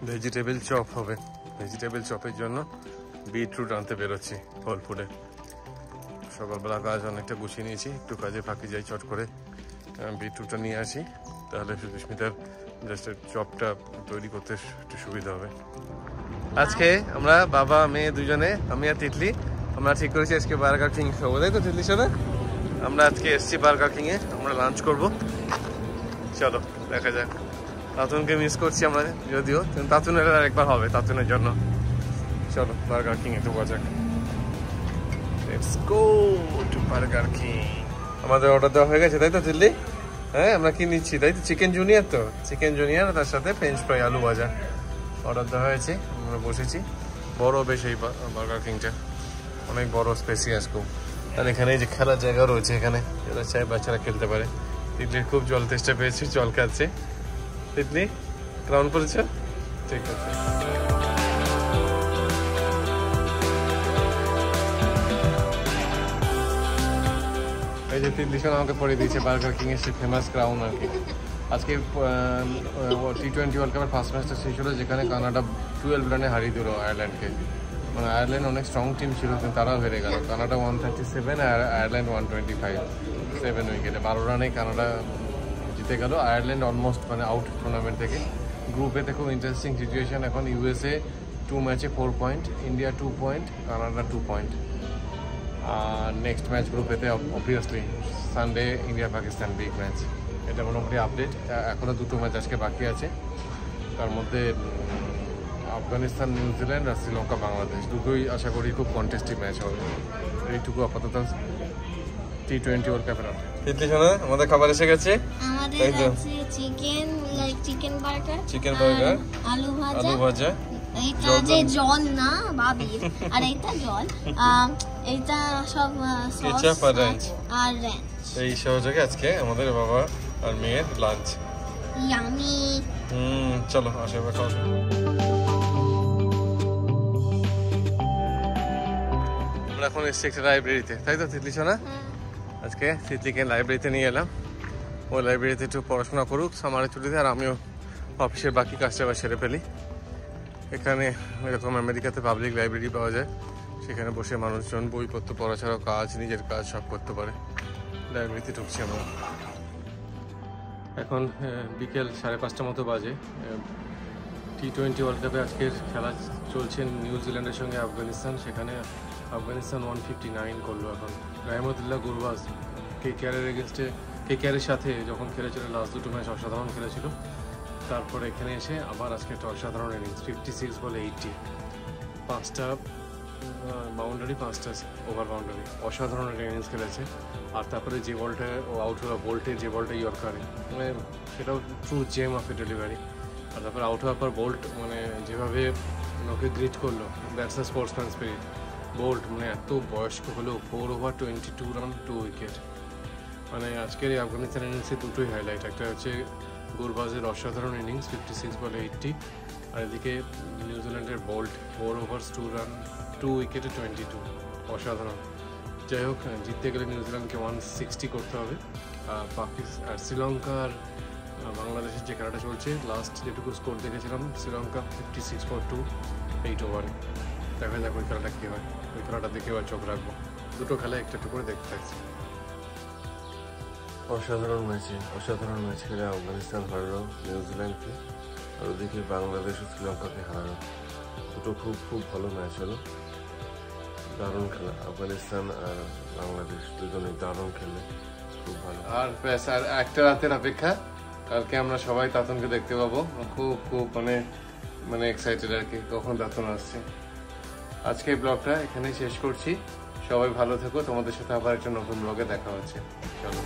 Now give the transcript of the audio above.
Vegetable chop হবে। Vegetable চপের জন্য বিটরুট আনতে বেরোচ্ছি হোলফুডে। সকালবেলা কাজ অনেকটা গুছিয়ে নিয়েছি, একটু কাজে ফাঁকি যাই, চট করে বিটরুটটা নিয়ে আসি, তাহলে সুস্মিতার জাস্ট চপটা তৈরি করতে একটু সুবিধা হবে। আজকে আমরা বাবা মেয়ে দুজনে, আমি আর তিতলি, আমরা ঠিক করেছি আজকে বার্গার কিং খাবো, তাই তো তিতলি শোনা? আমরা আজকে এসছি বার্গার কিংয়ে, আমরা লাঞ্চ করব। চলো দেখা যাক। তাতুনকে মিস করছি আমরা যদিও, কিন্তু তাতুনের আর একবার হবে তাতুনের জন্য। চলো বার্গার কিং একটু বাজাক। Let's go to Burger King. আমাদের অর্ডার দেওয়া হয়ে গেছে তাই তো দিল্লি? হ্যাঁ, আমরা কি নিচ্ছি তাই তো? চিকেন জুনিয়র, তো চিকেন জুনিয়র, তার সাথে ফ্রেঞ্চ ফ্রাই, আলু ভাজা অর্ডার দেওয়া হয়েছে। আমরা বসেছি, বড় বেশ এই বার্গার কিংটা, অনেক বড় স্পেসিয়াস খুব। আর এখানে যে খেলার জায়গা রয়েছে, এখানে যারা চাই বাচ্চারা খেলতে পারে। তিতলির খুব জল তেষ্টা পেয়েছে, জল খাচ্ছে। তিতলি ক্রাউন করেছ? ঠিক আছে। এই যে তিতলি আমাকে পরে দিয়েছে বার্গার কিং এর সে ফেমাস ক্রাউন আর কি। আজকে T20 ওয়ার্ল্ড কাপের ফার্স্ট ম্যাচটা শেষ হলো, যেখানে কানাডা 12 রানে হারিয়ে দিল আয়ারল্যান্ডকে। মানে আয়ারল্যান্ড অনেক স্ট্রং টিম ছিল, কিন্তু তারাও হেরে গেল। কানাডা 137 আর আয়ারল্যান্ড 125, 7 উইকেটে 12 রানে কানাডা জিতে গেল। আয়ারল্যান্ড অলমোস্ট মানে আউট টুর্নামেন্ট থেকে। গ্রুপেতে খুব ইন্টারেস্টিং সিচুয়েশন এখন। USA 2 ম্যাচে 4 point, India 2 point, Canada 2 point. আর নেক্সট ম্যাচ গ্রুপেতে obviously Sunday India Pakistan big match. এটা মোটামুটি আপডেট। এখনও 2টো ম্যাচ আজকে বাকি আছে, তার মধ্যে আফগানিস্তান, নিউজিল্যান্ড আর শ্রীলঙ্কা, বাংলাদেশ, দুটোই আশা করি খুব কন্টেস্টিভ ম্যাচ হবে। এইটুকু আপাতত T20 ওয়ার্ল্ড কাপের। তিতলি শোনা, আমাদের খাবার এসে গেছে। আমাদের আছে চিকেন বার্গার, আলু ভাজা, এইটা যে জল না ভাবি, আর এইটা জল, এইটা সব কেচাপ আর রেঞ্জ। এই সহযোগে আজকে আমাদের বাবা আর মেয়ের লাঞ্চ। ইয়ামি। চলো আসো খাওয়া। আমরা এখন এসছি একটা লাইব্রেরিতে, তাই তো তিতলি শোনা? আজকে তিতলিকে লাইব্রেরিতে নিয়ে এলাম। ওই লাইব্রেরিতে একটু পড়াশোনা করুক সামারের ছুটিতে, আর আমিও অফিসের বাকি কাজটা আবার সেরে ফেলি। এখানে এরকম আমেরিকাতে পাবলিক লাইব্রেরি পাওয়া যায়, সেখানে বসে মানুষজন বইপত্র পড়া ছাড়াও কাজ, নিজের কাজ সব করতে পারে। লাইব্রেরিতে ঢুকছি আমরা। এখন বিকেল 5:30 মতো বাজে। T20 ওয়ার্ল্ড কাপে আজকের খেলা চলছে নিউজিল্যান্ডের সঙ্গে আফগানিস্তান। সেখানে আফগানিস্তান 159 করলো। এখন রাহমতুল্লাহ গুরবাজ KKR-এর এগেনস্টে, KKR-এর সাথে যখন খেলেছিল লাস্ট 2টো ম্যাচ অসাধারণ খেলেছিল। তারপরে এখানে এসে আবার আজকে একটা অসাধারণ ইনিংস, 56 বলে 80, 5টা বাউন্ডারি, 5টা ওভার বাউন্ডারি, অসাধারণ একটা ইনিংস খেলেছে। আর তারপরে যে বলটা ও আউট হলো, বোল্টে যে বলটা ইয়র্কারে, মানে সেটাও true gem of a delivery. আর তারপর আউট হওয়ার পর বোল্ট মানে যেভাবে ওকে গ্রিট করলো, that's a sportsman spirit. Boult মানে এত বয়স্ক হলেও 4 ওভার 22 রান 2 উইকেট। মানে আজকের এই আফগানিস্তান ইনিংসে দুটোই হাইলাইট। একটা হচ্ছে গুরবাজের অসাধারণ ইনিংস 56 বলে 80, আর এদিকে নিউজিল্যান্ডের বোল্ট 4 ওভার 2 রান 2 উইকেটে 22, অসাধারণ। যাই হোক, জিততে গেলে নিউজিল্যান্ডকে 160 করতে হবে। পাকিস্তান আর শ্রীলঙ্কার বাংলাদেশের যে খেলাটা চলছে, লাস্ট যেটুকু স্কোর দেখেছিলাম, শ্রীলঙ্কা 56 for 2 8 ওভারে। দেখা যাক ওই খেলাটা কী হয়। ওই খেলাটা দেখে আর চোখ রাখবো। দুটো খেলা একটু একটু করে দেখতে থাকছি। অসাধারণ ম্যাচ খেলে আফগানিস্তান হারালো নিউজিল্যান্ডকে, আর ওদিকে বাংলাদেশ ও শ্রীলঙ্কাকে হারালো। দুটো খুব ভালো ম্যাচ হলো, দারুণ খেলা। আফগানিস্তান আর বাংলাদেশ দুজনেই দারুণ খেলে, খুব ভালো। আর ব্যাস, আর একটা রাতের অপেক্ষা, কালকে আমরা সবাই তাতুনকে দেখতে পাবো। খুব মানে এক্সাইটেড আর কি, কখন তাতুন আসছে। আজকে এই ব্লগটা এখানেই শেষ করছি। সবাই ভালো থেকো, তোমাদের সাথে আবার একটা নতুন ব্লগে দেখা হচ্ছে। চলো।